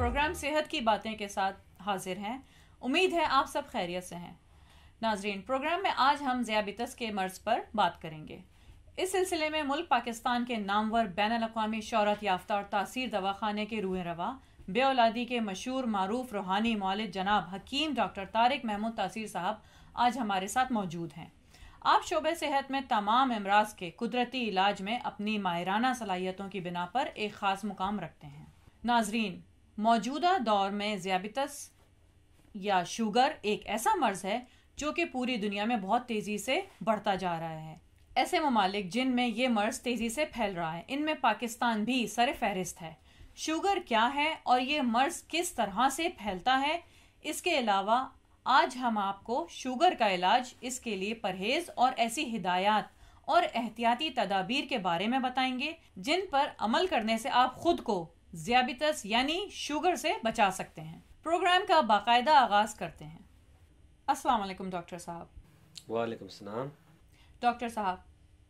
Programme सेहत की बातें के साथ हाजिर हैं। उम्मीद है आप सब खैरियत से हैं। नाजरीन, प्रोग्राम में आज हम ज़ियाबितस के मर्ज पर बात करेंगे। इस सिलसिले में मुल्क पाकिस्तान के नामवर बैनुल-अक़वामी शोहरत याफ्ता और तासीर दवाखाने के रूह रवा बे औलादी के मशहूर मारूफ रूहानी मौलिद जनाब हकीम डॉक्टर तारिक महमूद तासीर साहब आज हमारे साथ मौजूद हैं। आप शोबे सेहत में तमाम अमराज के कुदरती इलाज में अपनी माहिराना सलाहियतों की बिना पर एक ख़ास मुकाम रखते हैं। नाजरीन, मौजूदा दौर में ज़ियाबितस या शुगर एक ऐसा मर्ज है जो कि पूरी दुनिया में बहुत तेज़ी से बढ़ता जा रहा है। ऐसे ममालिक जिनमें ये मर्ज तेज़ी से फैल रहा है, इनमें पाकिस्तान भी सर फहरिस्त है। शुगर क्या है और ये मर्ज किस तरह से फैलता है, इसके अलावा आज हम आपको शुगर का इलाज, इसके लिए परहेज और ऐसी हिदायत और एहतियाती तदाबीर के बारे में बताएंगे जिन पर अमल करने से आप खुद को ज़ियाबितस यानी शुगर से बचा सकते हैं। प्रोग्राम का बाकायदा आगाज करते हैं। अस्सलाम वालेकुम डॉक्टर साहब। वालेकुम सलाम। डॉक्टर साहब,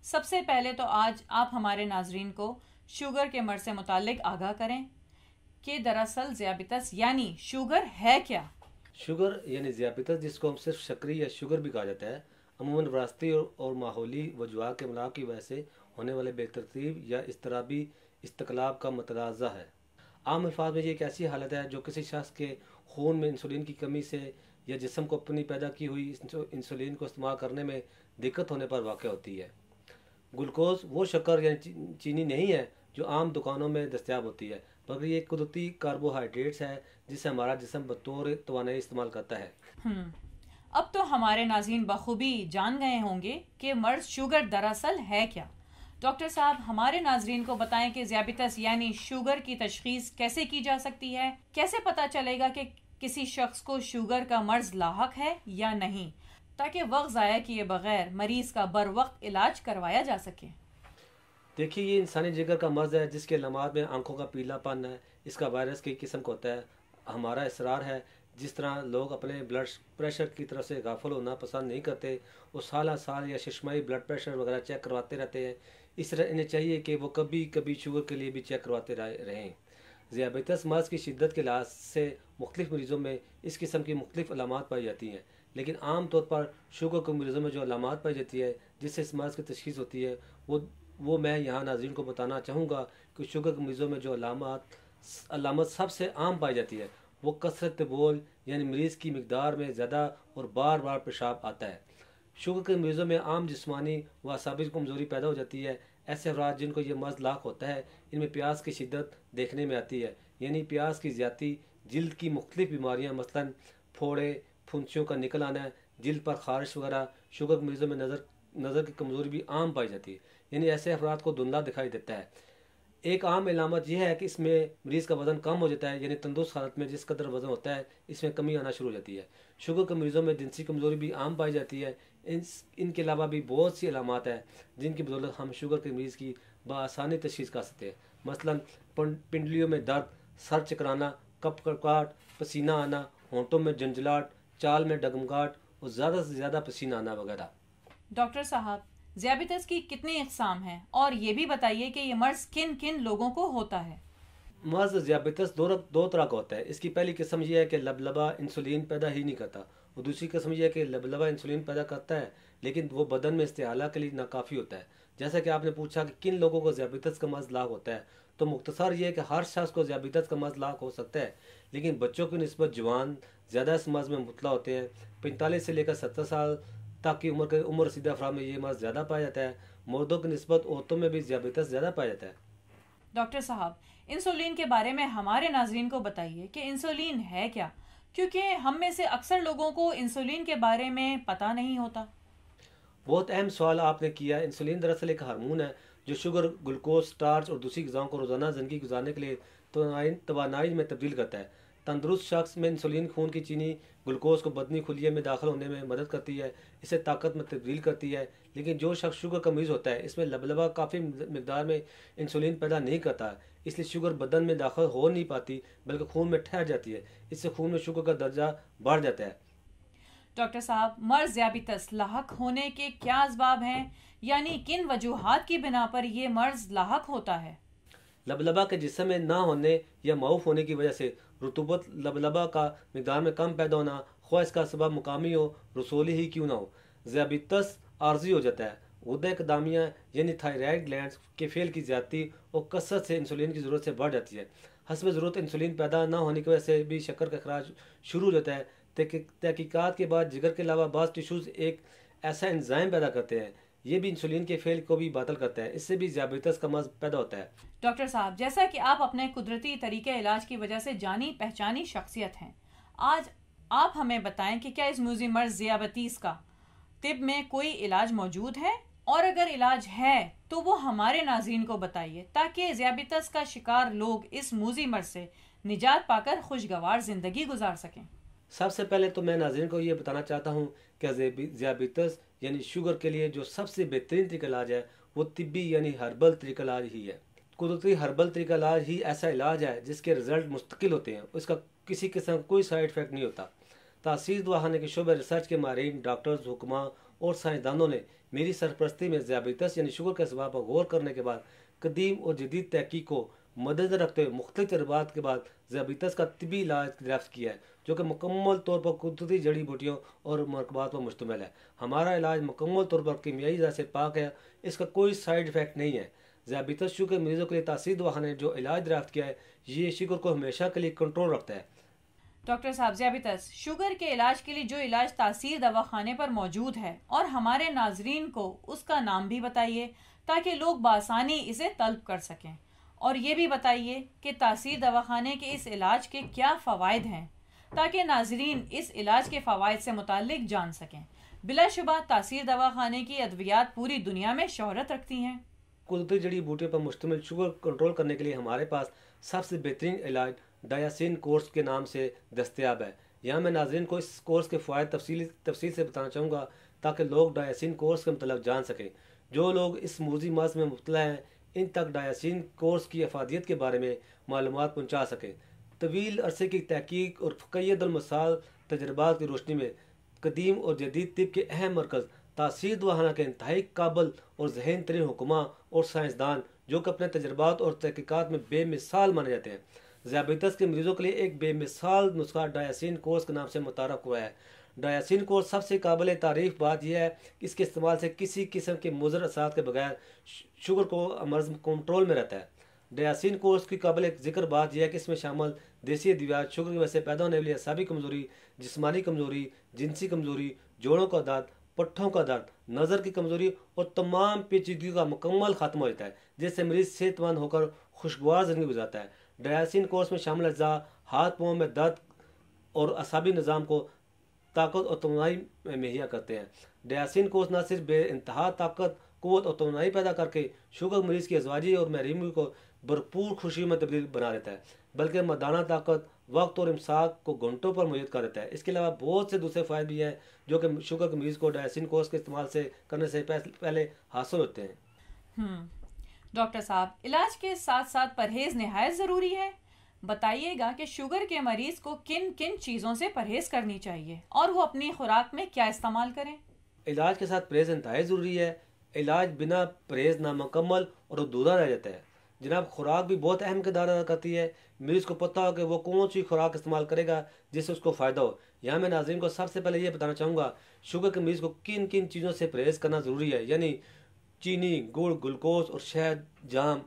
सबसे पहले तो आज आप हमारे नाजरीन को शुगर के मर्ज से मुतालिक आगाह करें कि दरअसल ज़ियाबितस यानी शुगर है क्या। शुगर यानी ज़ियाबितस, जिसको हम सिर्फ शक्री या शुगर भी कहा जाता है, अमूमन विरासती और माहौली वजूहात के मिलाप की वजह से होने वाले बेतरतीब या इज़्तिराबी इस्तक़लाब का मतनाज़ा है। आम अल्फाज में ये एक ऐसी हालत है जो किसी शख्स के खून में इंसुलिन की कमी से या जिस्म को अपनी पैदा की हुई इंसुलिन को इस्तेमाल करने में दिक्कत होने पर वाक़ होती है। ग्लूकोज वो शक्कर यानी चीनी नहीं है जो आम दुकानों में दस्तयाब होती है, बल्कि ये कुदरती कार्बोहाइड्रेट्स है जिसे हमारा जिस्म बतौर तवानाई इस्तेमाल करता है। अब तो हमारे नाज़रीन बखूबी जान गए होंगे कि मर्ज शुगर दरअसल है क्या। डॉक्टर साहब, हमारे नाजरीन को बताएं कि ज़ियाबितस यानी शुगर की तशख़ीस कैसे की जा सकती है, कैसे पता चलेगा कि किसी शख्स को शुगर का मर्ज लाहक है या नहीं, ताकि वक्त ज़ाया किए बगैर मरीज का बर वक्त इलाज करवाया जा सके। देखिए, ये इंसानी जिगर का मर्ज है जिसके अलामात में आंखों का पीलापन है। इसका वायरस की किस्म का होता है। हमारा इसरार है, जिस तरह लोग अपने ब्लड प्रेशर की तरफ से गाफिल होना पसंद नहीं करते, वो साल या शिशमाही ब्लड प्रेशर वगैरह चेक करवाते रहते हैं। इस तरह इन्हें चाहिए कि वो कभी कभी शुगर के लिए भी चेक करवाते रहें। ज़ियाबितस मर्ज़ की शिद्दत के लिहाज से मुख्तलिफ मरीज़ों में इस किस्म की मुख्तलिफ अलामात पाई जाती हैं, लेकिन आम तौर पर शुगर के मरीज़ों में जो अलामात पाई जाती है जिससे इस मर्ज़ की तशख़ीस होती है वो मैं यहाँ नाज़रीन को बताना चाहूँगा कि शुगर के मरीज़ों में जो अलामत सबसे आम पाई जाती है वो कसरत बोल यानी मरीज़ की मिकदार में ज़्यादा और बार बार पेशाब आता है। शुगर के मरीज़ों में आम जिस्मानी व असाबी कमज़ोरी पैदा हो जाती है। ऐसे अफराद जिनको ये मर्ज़ लाक होता है, इनमें प्यास की शिद्दत देखने में आती है, यानी प्यास की ज़्यादती, जिल्द की मुख्तलिफ बीमारियाँ मसलन फोड़े, फुंसियों का निकल आना, जिल्द पर खारिश वगैरह। शुगर के मरीज़ों में नज़र की कमज़ोरी भी आम पाई जाती है, यानी ऐसे अफराद को धुंधला दिखाई देता है। एक आम अलामत यह है कि इसमें मरीज़ का वज़न कम हो जाता है, यानी तंदुरुस्त हालत में जिस कदर वज़न होता है इसमें कमी आना शुरू हो जाती है। शुगर के मरीज़ों में जिनसी कमज़ोरी भी आम पाई जाती है। इनके अलावा भी बहुत सी अलामत हैं जिनकी बदौलत हम शुगर के मरीज़ की बआसानी तशख़ीस कर सकते हैं। मसलन पिंडलियों में दर्द, सर चकराना, कप कड़काहट, पसीना आना, होंठों में झंझलाहट, चाल में डगमगाहट और ज़्यादा से ज़्यादा पसीना आना वगैरह। डॉक्टर साहब, ज़ियाबितस की कितनी अक़साम हैं और ये भी बताइए कि ये मर्ज किन किन लोगों को होता है। मर्ज ज़ियाबितस दो तरह का होता है। इसकी पहली किस्म यह है कि लबलबा इंसुलिन पैदा ही नहीं करता, और दूसरी किस्म यह है कि लबलबा इंसुलिन पैदा करता है लेकिन वो बदन में इस्तेहाला के लिए नाकाफ़ी होता है। जैसा कि आपने पूछा कि किन लोगों को ज़ियाबितस का मर्ज लाक होता है, तो मुख्तसर ये है कि हर शख्स को ज़ियाबितस का मर्ज लाक हो सकता है, लेकिन बच्चों की निस्बत जवान ज़्यादा इस मर्ज में मुबतला होते हैं। 45 से लेकर 70 साल तक की उम्र रसीदा अफराद में ये मर्ज ज़्यादा पाया जाता है। मर्दों की निस्बत औरतों में भी ज़ियाबितस ज़्यादा पाया जाता है। डॉक्टर साहब, इंसुलिन के बारे में हमारे नाजरीन को बताइए कि इंसुलिन है क्या, क्योंकि हम में से अक्सर लोगों को इंसुलिन के बारे में पता नहीं होता। बहुत अहम सवाल आपने किया। इंसुलिन दरअसल एक हार्मोन है जो शुगर, ग्लूकोज, स्टार्च और दूसरी ग़िज़ाओं को रोज़ाना ज़िंदगी गुजारने के लिए तवानाई में तब्दील करता है। तंदुरुस्त शख्स में इंसुलिन खून की चीनी ग्लूकोज को बदनी खुलिये में दाखिल होने में मदद करती है, इसे ताकत में तब्दील करती है। लेकिन जो शख्स शुगर का मरीज़ होता है, इसमें लबलबा काफ़ी मिकदार में इंसुलिन पैदा नहीं करता है, इसलिए शुगर बदन में दाखिल हो नहीं पाती बल्कि खून में ठहर जाती है। इससे खून में शुगर का दर्जा बढ़ जाता है। डॉक्टर साहब, मर्ज ज़ियाबितस लाहक होने के क्या असबाब हैं, यानी किन वजूहात की बिना पर यह मर्ज लाहक होता है। लबलबा के जिस्म में ना होने या माऊफ होने की वजह से रुतूबत लबलबा का मकदार में कम पैदा होना, ख्वाह इसका सबब मुकामी हो, रसूली ही क्यों ना हो। ज़ियाबितस आर्जी हो जाता है। गुर्दा कदामिया यानी थायराइड ग्लैंड्स के फेल की ज्यादती और कसरत से इंसुलिन की ज़रूरत से बढ़ जाती है। हस्ब ज़रूरत इंसुलिन पैदा ना होने की वजह से भी शक्कर का अखराज शुरू हो जाता है। तहकीकात के बाद जिगर के अलावा बाज़ टिश्यूज़ एक ऐसा एंजाइम पैदा करते हैं, ये भी इंसुलिन के फेल को भी बातल करता है। इससे भी ज़ियाबितस का मर्ज पैदा होता है। डॉक्टर साहब, जैसा कि आप अपने कुदरती तरीके इलाज की वजह से जानी पहचानी शख्सियत हैं, आज आप हमें बताएं कि क्या इस मूजी मर्ज ज़ियाबतीस का तिब में कोई इलाज मौजूद है, और अगर इलाज है तो वो हमारे नाज़रीन को बताइए ताकि ज़ियाबितस का शिकार लोग इस मूजी मर्ज से निजात पाकर खुशगवार ज़िंदगी गुजार सकें। सबसे पहले तो मैं नाज़रीन को ये बताना चाहता हूँ कि ज़ियाबितस यानी शुगर के लिए जो सबसे बेहतरीन तरीका इलाज है वो तिब्बी यानी हर्बल तरीका इलाज ही है। कुदरती हर्बल तरीका इलाज ही ऐसा इलाज है जिसके रिजल्ट मुस्तकिल होते हैं, उसका किसी किस्म का कोई साइड इफेक्ट नहीं होता। तासीर दवाखाने के शोबे रिसर्च के माहिरीन, डॉक्टर्स, हुक्मा और साइंसदानों ने मेरी सरपरस्ती में ज़ियाबितस यानी शुगर के असबाब पर गौर करने के बाद कदीम और जदीद तहकीक को मद्देनजर रखते हुए मुख्तलिफ तजर्बात के बाद ज़ियाबितस का तिबी इलाज दरियाफ्त किया है, जो कि मुकम्मल तौर पर कुदरती जड़ी बूटियों और मरकबात पर मुश्तमिल है। हमारा इलाज मुकम्मल तौर पर कीमियाई इजाज़त से पाक है, इसका कोई साइड इफेक्ट नहीं है। ज़ियाबितस शुगर मरीजों के लिए तासीर दवाखाने ने जो इलाज दरियाफ्त किया है, ये शुगर को हमेशा के लिए कंट्रोल रखता है। डॉक्टर साहब, ज़ियाबितस शुगर के इलाज के लिए जो इलाज तासीर दवाखाने पर मौजूद है, और हमारे नाजरीन को उसका नाम भी बताइए ताकि लोग बासानी इसे तलब कर सकें, और ये भी बताइए कि तासीर दवाखाने के इस इलाज के क्या फ़वाइद हैं ताकि नाजरीन इस इलाज के फ़वाइद से मुतालिक जान सकें। बिलाशुबा तासीर दवाखाने की अद्वियात पूरी दुनिया में शोहरत रखती हैं। कुदरती जड़ी बूटियों पर मुश्तमिल शुगर कंट्रोल करने के लिए हमारे पास सबसे बेहतरीन इलाज डायासिन कोर्स के नाम से दस्तयाब है। यहाँ मैं नाज़रीन को इस कोर्स के फ़ायदे तफसील से बताना चाहूँगा ताकि लोग डायासिन कोर्स के मतलब जान सकें। जो लोग इस मूजी मर्ज में मुब्तला हैं, इन तक डायासिन कोर्स की अफादियत के बारे में मालूमात पहुँचा सकें। तवील अरसे की तहकीक और फ़क़य्यदुल-मसाल तजर्बात की रोशनी में कदीम और जदीद तिब के अहम मरकज़ तासीर दवाखाना के इंतहाई काबल और जहन तरीन हुक्मा और साइंसदान, जो कि अपने तजर्बात और तहकीकात में बेमिसाल माने जाते हैं। ज़ियाबितस के मरीजों के लिए एक बेमिसाल नुस्खा डायासिन कोर्स के नाम से मुतारफ़ हुआ है। डायासिन कोर्स सबसे काबिल तारीफ़ बात यह है कि इसके इस्तेमाल से किसी किस्म के मुज़र असरात के बगैर शुगर को मर्ज कंट्रोल में रहता है। डायासिन कोर्स की काबिल ज़िक्र बात यह है कि इसमें शामिल देसी अद्वियात शुगर की वजह से पैदा होने वाली असाबी कमज़ोरी, जिस्मानी कमज़ोरी, जिनसी कमज़ोरी, जोड़ों का दर्द, पट्ठों का दर्द, नज़र की कमज़ोरी और तमाम पेचीदगी का मुकम्मल खात्मा हो जाता है, जिससे मरीज सेहतमंद होकर खुशगवार ज़िंदगी गुजारता है। डायासिन कोर्स में शामिल अज्जा हाथ पाँव में दर्द और असाबी निज़ाम को ताकत और तवानाई मुहैया करते हैं। डायासिन कोर्स न सिर्फ बेइंतहा ताकत, क़ुव्वत और तवानाई पैदा करके शुगर मरीज़ की अज़वाजी और महरीमी को भरपूर खुशी में तब्दील बना देता है, बल्कि मर्दाना ताकत, वक्त और इमसाक को घंटों पर मुहैया कर देता है। इसके अलावा बहुत से दूसरे फ़ायदे भी हैं जो कि शुगर के मरीज़ को डायासिन कोर्स के इस्तेमाल से करने से पहले हासिल होते हैं। डॉक्टर साहब, इलाज के साथ साथ परहेज़ नहायत ज़रूरी है। बताइएगा कि शुगर के मरीज़ को किन किन चीज़ों से परहेज़ करनी चाहिए और वो अपनी खुराक में क्या इस्तेमाल करें। इलाज के साथ परहेज़ इंतहाई ज़रूरी है। इलाज बिना परहेज़ नामुकम्मल और अधूरा रह जाता है। जनाब, खुराक भी बहुत अहम किरदार अदा करती है। मरीज़ को पता हो कि वो कौन सी खुराक इस्तेमाल करेगा जिससे उसको फ़ायदा हो। यहाँ मैं नाज़रीन को सबसे पहले ये बताना चाहूँगा शुगर के मरीज़ को किन किन चीज़ों से परहेज़ करना ज़रूरी है, यानी चीनी, गुड़, ग्लूकोज और शहद, जाम,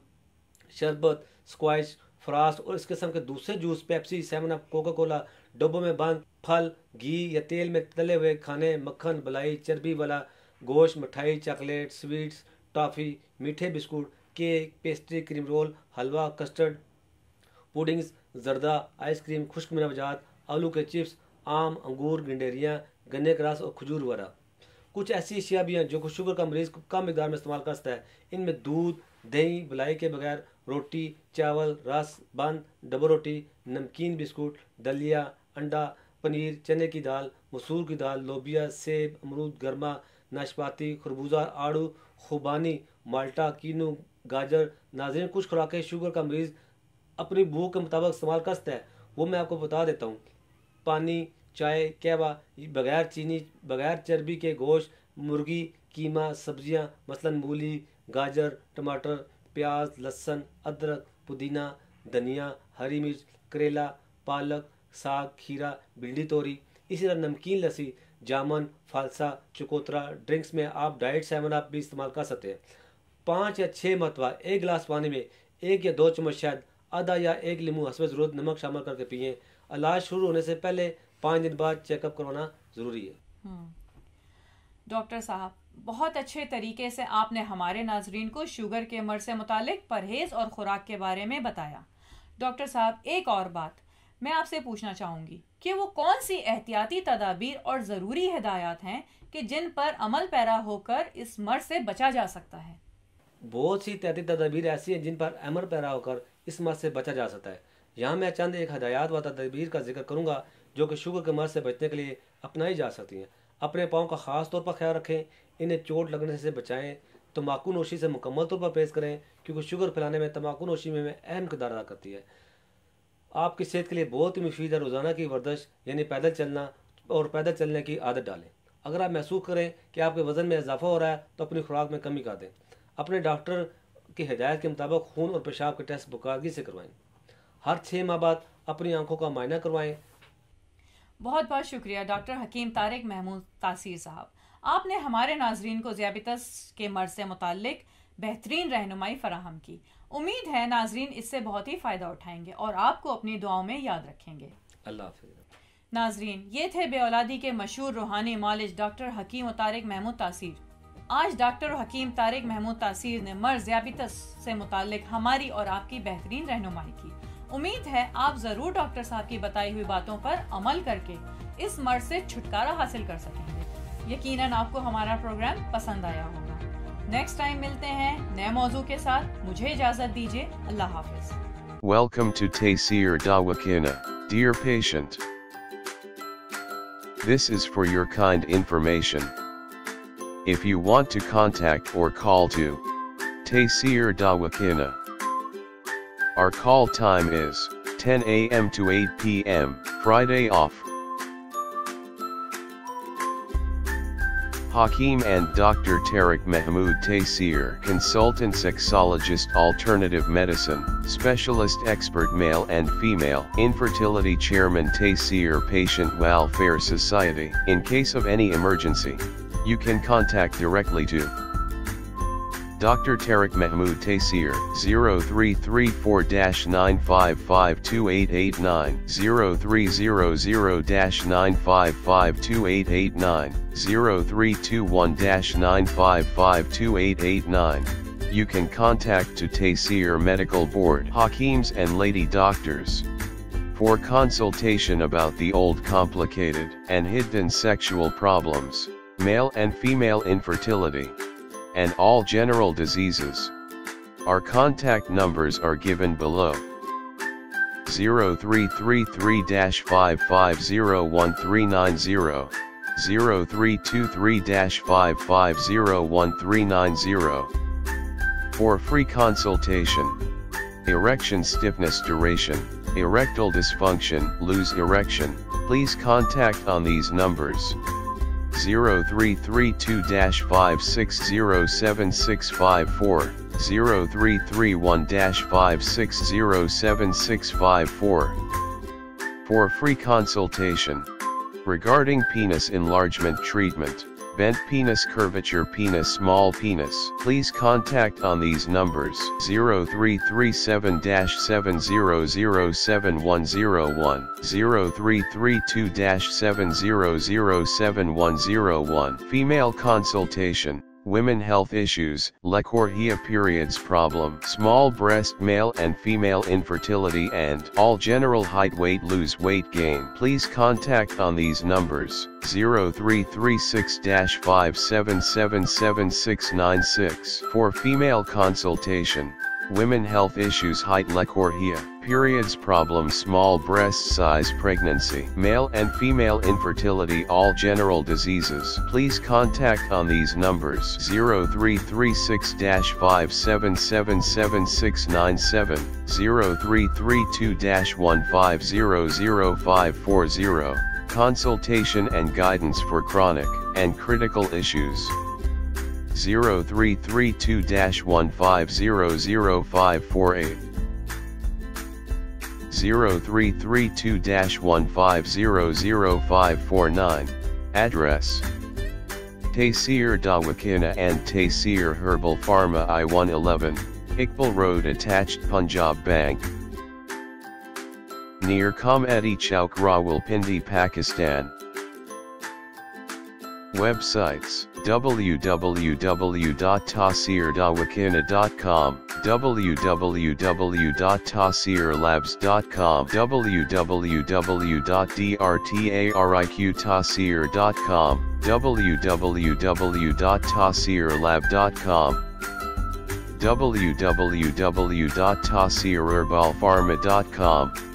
शरबत, स्क्वाश, फ्रास्ट और इस किस्म के दूसरे juice, Pepsi, 7 up, Coca Cola, डब्बों में बंद फल, घी या तेल में तले हुए खाने, मक्खन, मलाई, चर्बी वाला गोश्त, मिठाई, चॉकलेट, स्वीट्स, टॉफ़ी, मीठे biscuit, cake, pastry, cream roll, halwa, custard, puddings, जर्दा, आइसक्रीम, खुश्क मेवाजात, आलू के चिप्स, आम, अंगूर, गंडेरियाँ, गन्ने का रस और खजूर वगैरह। कुछ ऐसी अशिया भी हैं जो शुगर का मरीज़ कम मिकदार में इस्तेमाल कर सकता है। इनमें दूध, दही, मलाई के बगैर रोटी, चावल, रस, बंद, डबल रोटी, नमकीन, बिस्कुट, दलिया, अंडा, पनीर, चने की दाल, मसूर की दाल, लोबिया, सेब, अमरूद, गर्मा, नाशपाती, खरबूजा, आड़ू, खुबानी, माल्टा, कीनू, गाजर। नाज़रीन, कुछ खुराकें शुगर का मरीज़ अपनी भूख के मुताबिक इस्तेमाल कर सकता है, वो मैं आपको बता देता हूँ। पानी, चाय, कहवा, बगैर चीनी, बगैर चर्बी के गोश्त, मुर्गी, कीमा, सब्जियां मसलन मूली, गाजर, टमाटर, प्याज, लहसुन, अदरक, पुदीना, धनिया, हरी मिर्च, करेला, पालक, साग, खीरा, भिंडी तोरी, इसी तरह नमकीन लस्सी, जामुन, फालसा, चकोतरा, ड्रिंक्स में आप डाइट 7 अप भी इस्तेमाल कर सकते हैं। 5 या 6 मरतबा 1 गिलास पानी में 1 या 2 चम्मच शहद, आधा या 1 लीमू हस्ब ज़रूरत नमक शामिल करके पिएं। इलाज शुरू होने से पहले 5 दिन बाद चेकअप करवाना ज़रूरी है। डॉक्टर साहब, बहुत अच्छे तरीके से आपने हमारे नाजरीन को शुगर के मर्ज से मुतालिक परहेज और खुराक के बारे में बताया। डॉक्टर साहब, एक और बात मैं आपसे पूछना चाहूँगी कि वो कौन सी एहतियाती तदाबीर और ज़रूरी हिदायत हैं कि जिन पर अमल पैरा होकर इस मर्ज से बचा जा सकता है? बहुत सी एहतियाती तदाबीर ऐसी हैं जिन पर अमल पैरा होकर इस मर्ज से बचा जा सकता है। यहाँ मैं चंद एक हिदायत व तदबीर का जिक्र करूँगा जो कि शुगर के मर्ज से बचने के लिए अपनाई जा सकती हैं। अपने पाँव का ख़ास तौर पर ख्याल रखें, इन्हें चोट लगने से बचाएं। तम्बाकू नोशी से मुकम्मल तौर पर परहेज़ करें क्योंकि शुगर फैलाने में तम्बाकू नोशी में अहम किरदार अदा करती है। आपकी सेहत के लिए बहुत ही मुफीद है रोज़ाना की वर्जिश यानी पैदल चलना और पैदल चलने की आदत डालें। अगर आप महसूस करें कि आपके वज़न में इजाफा हो रहा है तो अपनी खुराक में कमी कर दें। अपने डॉक्टर की हिदायत के मुताबिक खून और पेशाब के टेस्ट बाकायदगी से करवाएं। हर 6 माह बाद अपनी आंखों का मायना करवाएं। बहुत बहुत शुक्रिया डॉक्टर हकीम तारिक महमूद तासीर साहब। आपने हमारे नाजरीन को ज़ियाबितस के मर्ज से मुतालिक बेहतरीन रहनुमाई फराहम की। उम्मीद है नाजरीन इससे बहुत ही फ़ायदा उठाएंगे और आपको अपनी दुआओं में याद रखेंगे। अल्लाह हाफ़िज़। नाजरीन, ये थे बेऔलादी के मशहूर रूहानी मौलिज डॉक्टर हकीम तारिक महमूद तासीर। आज डॉक्टर हकीम तारिक महमूद तासीर ने मर्ज ज़ियाबितस से मुतालिक हमारी और आपकी बेहतरीन रहनुमाई की। उम्मीद है आप ज़रूर डॉक्टर साहब की बताई हुई बातों पर अमल करके इस मर्ज से छुटकारा हासिल कर सकेंगे। यकीनन आपको हमारा प्रोग्राम पसंद आया होगा। नेक्स्ट टाइम मिलते हैं नए मौजू के साथ। मुझे इजाज़त दीजिए। अल्लाह हाफिज़। Welcome to Taysir Dawakina, dear patient. This is for your kind information. If you want to contact or call to Taysir Dawakina, our call time is 10 a.m. to 8 p.m., Friday off. Hakeem and Dr. Tariq Mahmood Taysir, consultant sexologist, alternative medicine, specialist expert male and female, infertility chairman Taysir Patient Welfare Society. In case of any emergency, you can contact directly to Dr. Tariq Mahmood Taysir, 0334-9552889, 0300-9552889, 0321-9552889. You can contact to Taysir Medical Board, Hakeems and Lady Doctors, for consultation about the old complicated and hidden sexual problems, male and female infertility, and all general diseases. Our contact numbers are given below. 0333-5501390, 0323-5501390. For free consultation. Erection stiffness duration, erectile dysfunction, lose erection, please contact on these numbers. 0332-5607654, 0331-5607654. For free consultation. Regarding penis enlargement treatment, bent penis curvature penis small penis, please contact on these numbers 0337-7007101, 0332-7007101. Female consultation, women health issues, Lecorhea periods problem, small breast male and female infertility and all general height weight lose weight gain. Please contact on these numbers 0336-5777696. For female consultation, women health issues height Lecorhea, periods problem small breast size pregnancy, male and female infertility all general diseases. Please contact on these numbers 0336-5777697, 0332-1500540. Consultation and guidance for chronic and critical issues. 0332-1500548, 0332-15000549. Address: Taysir Dawakana and Taysir Herbal Pharma, I-111, Iqbal Road attached, Punjab Bank, near Comedy Chowk, Rawalpindi, Pakistan. Websites: www.taysirdawakana.com, www.taysirlabs.com, www.drtariqtaysir.com, www.taysirlab.com, www.taysirherbalpharma.com.